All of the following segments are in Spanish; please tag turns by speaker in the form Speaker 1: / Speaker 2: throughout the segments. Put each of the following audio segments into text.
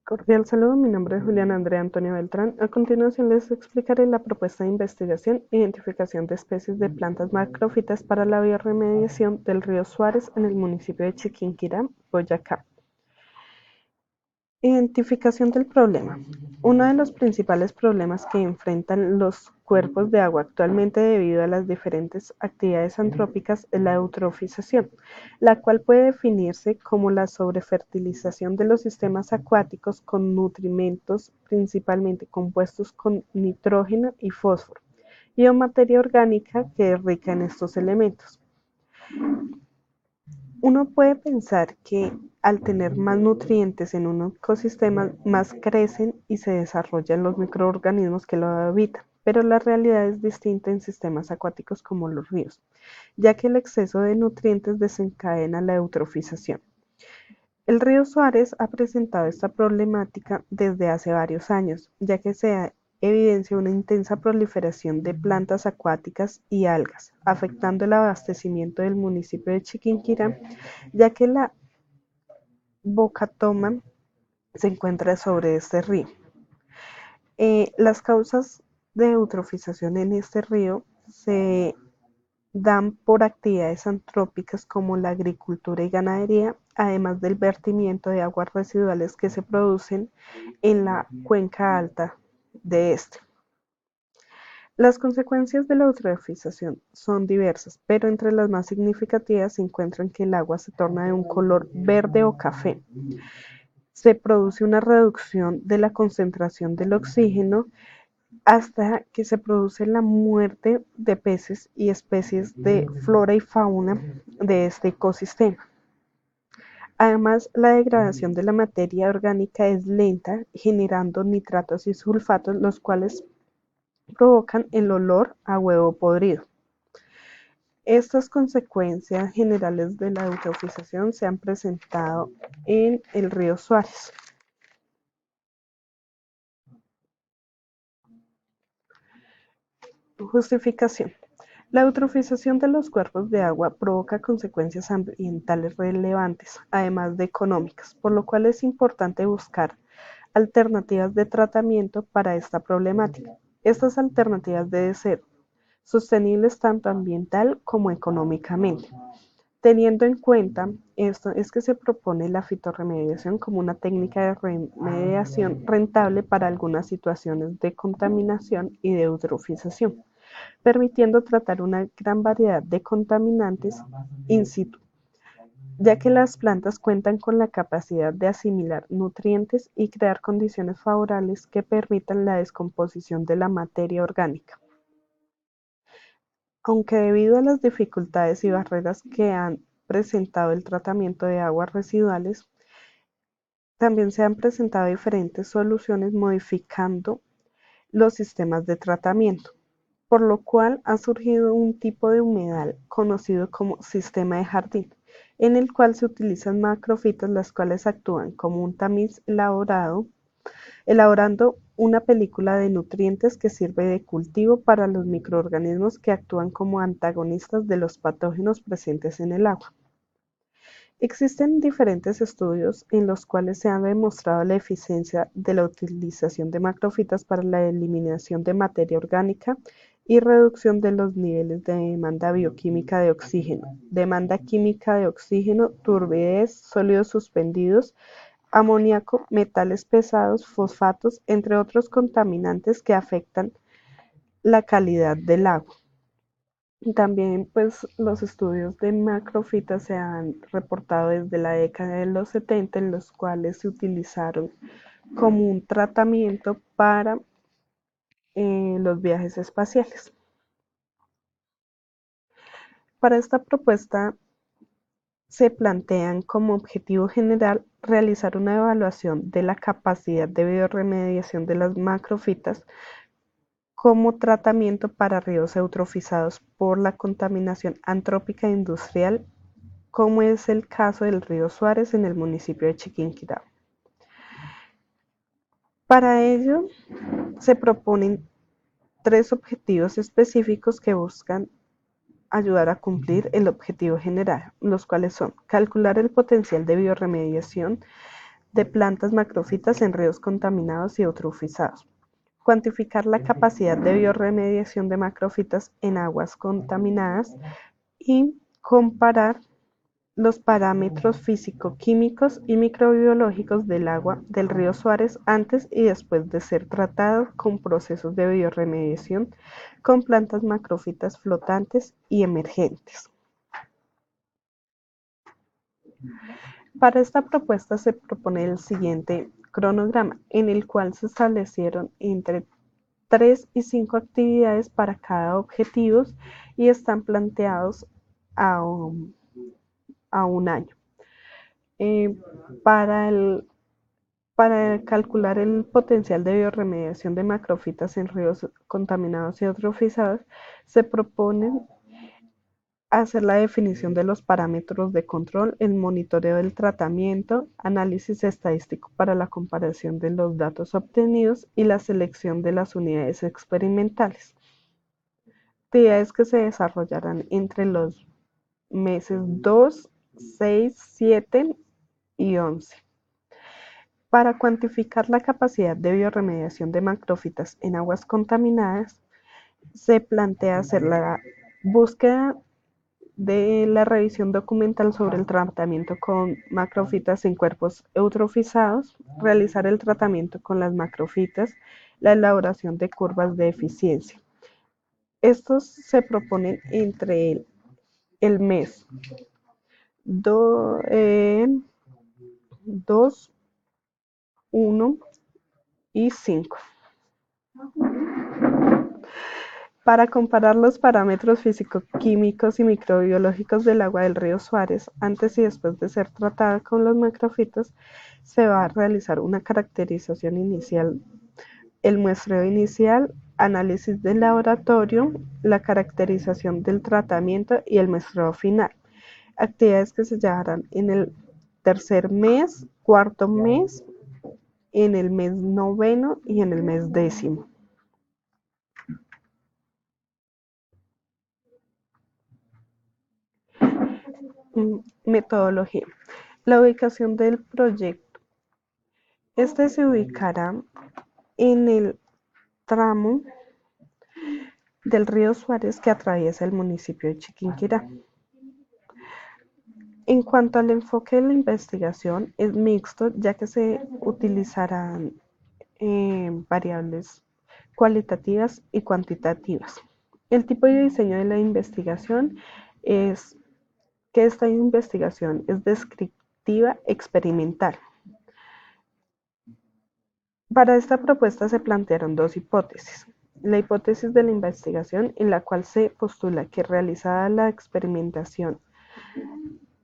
Speaker 1: Cordial saludo, mi nombre es Julián Andrea Antonio Beltrán. A continuación les explicaré la propuesta de investigación e identificación de especies de plantas macrófitas para la biorremediación del río Suárez en el municipio de Chiquinquirá, Boyacá. Identificación del problema. Uno de los principales problemas que enfrentan los cuerpos de agua actualmente debido a las diferentes actividades antrópicas es la eutrofización, la cual puede definirse como la sobrefertilización de los sistemas acuáticos con nutrimentos principalmente compuestos con nitrógeno y fósforo, y o materia orgánica que es rica en estos elementos. Uno puede pensar que al tener más nutrientes en un ecosistema, más crecen y se desarrollan los microorganismos que lo habitan, pero la realidad es distinta en sistemas acuáticos como los ríos, ya que el exceso de nutrientes desencadena la eutrofización. El río Suárez ha presentado esta problemática desde hace varios años, ya que se evidencia una intensa proliferación de plantas acuáticas y algas, afectando el abastecimiento del municipio de Chiquinquirá, ya que la Bocatoma se encuentra sobre este río. Las causas de eutrofización en este río se dan por actividades antrópicas como la agricultura y ganadería, además del vertimiento de aguas residuales que se producen en la cuenca alta de este. Las consecuencias de la eutrofización son diversas, pero entre las más significativas se encuentran que el agua se torna de un color verde o café. Se produce una reducción de la concentración del oxígeno hasta que se produce la muerte de peces y especies de flora y fauna de este ecosistema. Además, la degradación de la materia orgánica es lenta, generando nitratos y sulfatos, los cuales provocan el olor a huevo podrido. Estas consecuencias generales de la eutrofización se han presentado en el río Suárez. Justificación. La eutrofización de los cuerpos de agua provoca consecuencias ambientales relevantes, además de económicas, por lo cual es importante buscar alternativas de tratamiento para esta problemática. Estas alternativas deben ser sostenibles tanto ambiental como económicamente. Teniendo en cuenta esto, es que se propone la fitorremediación como una técnica de remediación rentable para algunas situaciones de contaminación y de eutrofización, permitiendo tratar una gran variedad de contaminantes in situ, ya que las plantas cuentan con la capacidad de asimilar nutrientes y crear condiciones favorables que permitan la descomposición de la materia orgánica. Aunque debido a las dificultades y barreras que han presentado el tratamiento de aguas residuales, también se han presentado diferentes soluciones modificando los sistemas de tratamiento, por lo cual ha surgido un tipo de humedal conocido como sistema de jardín, en el cual se utilizan macrofitas las cuales actúan como un tamiz elaborando una película de nutrientes que sirve de cultivo para los microorganismos que actúan como antagonistas de los patógenos presentes en el agua. Existen diferentes estudios en los cuales se ha demostrado la eficiencia de la utilización de macrofitas para la eliminación de materia orgánica y reducción de los niveles de demanda bioquímica de oxígeno, demanda química de oxígeno, turbidez, sólidos suspendidos, amoníaco, metales pesados, fosfatos, entre otros contaminantes que afectan la calidad del agua. También pues los estudios de macrofitas se han reportado desde la década de los 70 en los cuales se utilizaron como un tratamiento para los viajes espaciales. Para esta propuesta se plantean como objetivo general realizar una evaluación de la capacidad de biorremediación de las macrofitas como tratamiento para ríos eutrofizados por la contaminación antrópica industrial, como es el caso del río Suárez en el municipio de Chiquinquirá. Para ello, se proponen 3 objetivos específicos que buscan ayudar a cumplir el objetivo general, los cuales son calcular el potencial de biorremediación de plantas macrófitas en ríos contaminados y eutrofizados. Cuantificar la capacidad de biorremediación de macrófitas en aguas contaminadas y comparar los parámetros físico-químicos y microbiológicos del agua del río Suárez antes y después de ser tratado con procesos de biorremediación con plantas macrófitas flotantes y emergentes. Para esta propuesta se propone el siguiente cronograma, en el cual se establecieron entre 3 y 5 actividades para cada objetivo y están planteados a un año. Eh, para, el, para calcular el potencial de biorremediación de macrofitas en ríos contaminados y eutrofizados, se propone hacer la definición de los parámetros de control, el monitoreo del tratamiento, análisis estadístico para la comparación de los datos obtenidos y la selección de las unidades experimentales. Actividades que se desarrollarán entre los meses 2, 6, 7 y 11. Para cuantificar la capacidad de biorremediación de macrófitas en aguas contaminadas, se plantea hacer la búsqueda de la revisión documental sobre el tratamiento con macrofitas en cuerpos eutrofizados, realizar el tratamiento con las macrofitas, la elaboración de curvas de eficiencia. Estos se proponen entre el mes 2, 1 y 5. Para comparar los parámetros físico-químicos y microbiológicos del agua del río Suárez antes y después de ser tratada con los macrofitos, se va a realizar una caracterización inicial, el muestreo inicial, análisis del laboratorio, la caracterización del tratamiento y el muestreo final. Actividades que se llevarán en el tercer mes, cuarto mes, en el mes noveno y en el mes décimo. Metodología. La ubicación del proyecto. Este se ubicará en el tramo del río Suárez que atraviesa el municipio de Chiquinquirá. En cuanto al enfoque de la investigación, es mixto, ya que se utilizarán variables cualitativas y cuantitativas. El tipo de diseño de la investigación es que esta investigación es descriptiva experimental. Para esta propuesta se plantearon dos hipótesis. La hipótesis de la investigación, en la cual se postula que realizada la experimentación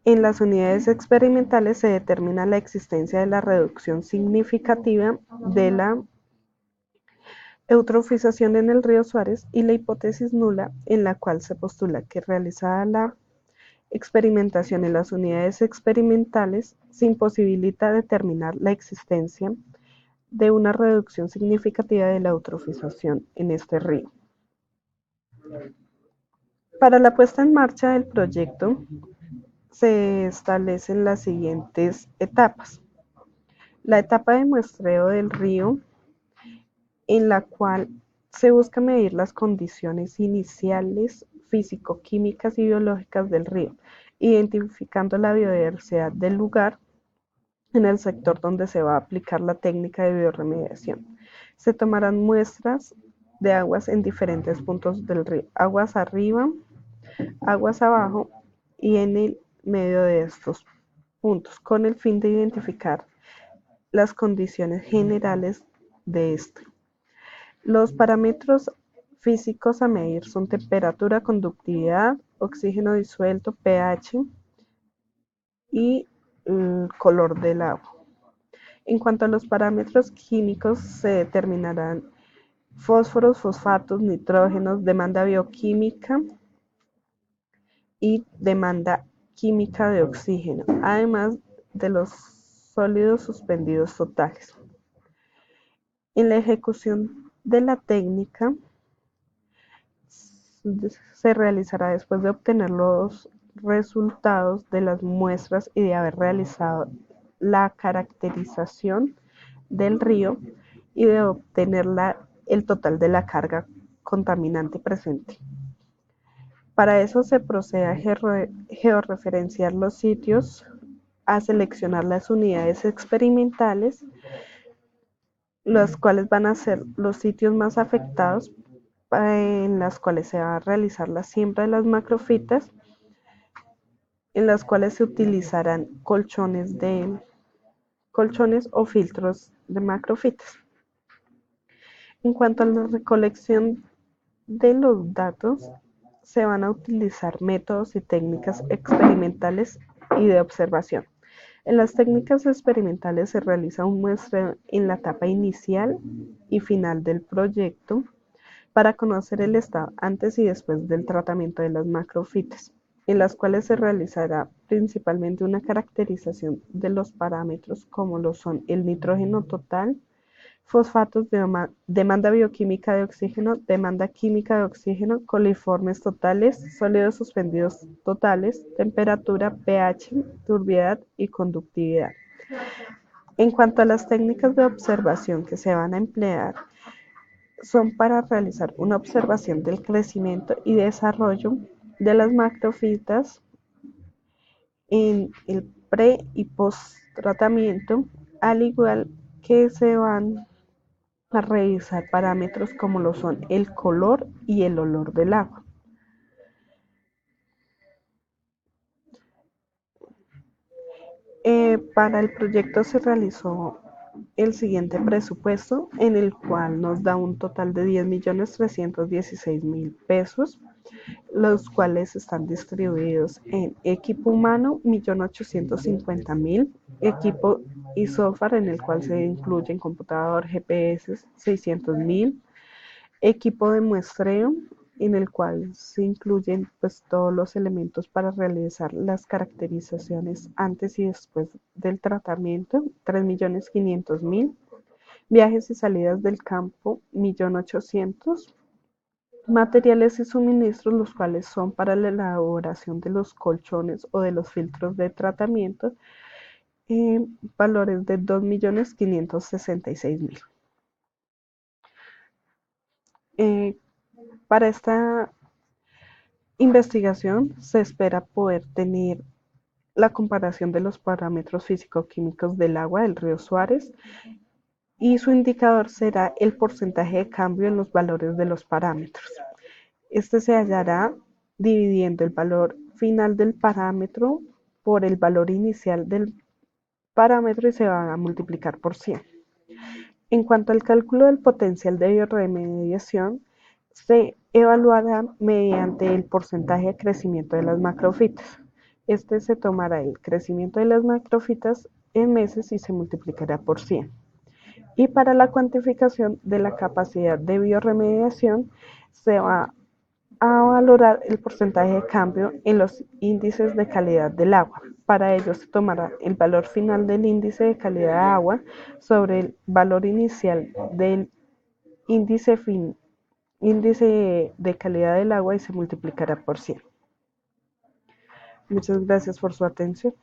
Speaker 1: en las unidades experimentales se determina la existencia de la reducción significativa de la eutrofización en el río Suárez, y la hipótesis nula, en la cual se postula que realizada la experimentación en las unidades experimentales se imposibilita determinar la existencia de una reducción significativa de la eutrofización en este río. Para la puesta en marcha del proyecto se establecen las siguientes etapas. La etapa de muestreo del río, en la cual se busca medir las condiciones iniciales físico-químicas y biológicas del río, identificando la biodiversidad del lugar en el sector donde se va a aplicar la técnica de biorremediación. Se tomarán muestras de aguas en diferentes puntos del río, aguas arriba, aguas abajo y en el medio de estos puntos, con el fin de identificar las condiciones generales de este. Los parámetros físicos a medir son temperatura, conductividad, oxígeno disuelto, pH y el color del agua. En cuanto a los parámetros químicos, se determinarán fósforos, fosfatos, nitrógenos, demanda bioquímica y demanda química de oxígeno, además de los sólidos suspendidos totales. En la ejecución de la técnica se realizará después de obtener los resultados de las muestras y de haber realizado la caracterización del río y de obtener el total de la carga contaminante presente. Para eso se procede a georreferenciar los sitios, a seleccionar las unidades experimentales, los cuales van a ser los sitios más afectados en las cuales se va a realizar la siembra de las macrofitas, en las cuales se utilizarán colchones o filtros de macrofitas. En cuanto a la recolección de los datos, se van a utilizar métodos y técnicas experimentales y de observación. En las técnicas experimentales se realiza un muestreo en la etapa inicial y final del proyecto para conocer el estado antes y después del tratamiento de las macrofitas, en las cuales se realizará principalmente una caracterización de los parámetros como lo son el nitrógeno total, fosfatos, demanda bioquímica de oxígeno, demanda química de oxígeno, coliformes totales, sólidos suspendidos totales, temperatura, pH, turbiedad y conductividad. En cuanto a las técnicas de observación que se van a emplear, son para realizar una observación del crecimiento y desarrollo de las macrofitas en el pre y post tratamiento, al igual que se van a revisar parámetros como lo son el color y el olor del agua. Para el proyecto se realizó el siguiente presupuesto, en el cual nos da un total de 10.316.000 pesos, los cuales están distribuidos en equipo humano, 1.850.000, equipo y software, en el cual se incluyen computador, GPS, 600.000, equipo de muestreo, en el cual se incluyen pues todos los elementos para realizar las caracterizaciones antes y después del tratamiento, 3.500.000, viajes y salidas del campo, 1.800.000, materiales y suministros, los cuales son para la elaboración de los colchones o de los filtros de tratamiento, valores de 2.566.000. Para esta investigación se espera poder tener la comparación de los parámetros físico-químicos del agua del río Suárez, y su indicador será el porcentaje de cambio en los valores de los parámetros. Este se hallará dividiendo el valor final del parámetro por el valor inicial del parámetro y se va a multiplicar por 100. En cuanto al cálculo del potencial de bioremediación, se evaluará mediante el porcentaje de crecimiento de las macrofitas. Este se tomará el crecimiento de las macrofitas en meses y se multiplicará por 100. Y para la cuantificación de la capacidad de bioremediación, se va a valorar el porcentaje de cambio en los índices de calidad del agua. Para ello se tomará el valor final del índice de calidad de agua sobre el valor inicial del índice de calidad del agua y se multiplicará por 100. Muchas gracias por su atención.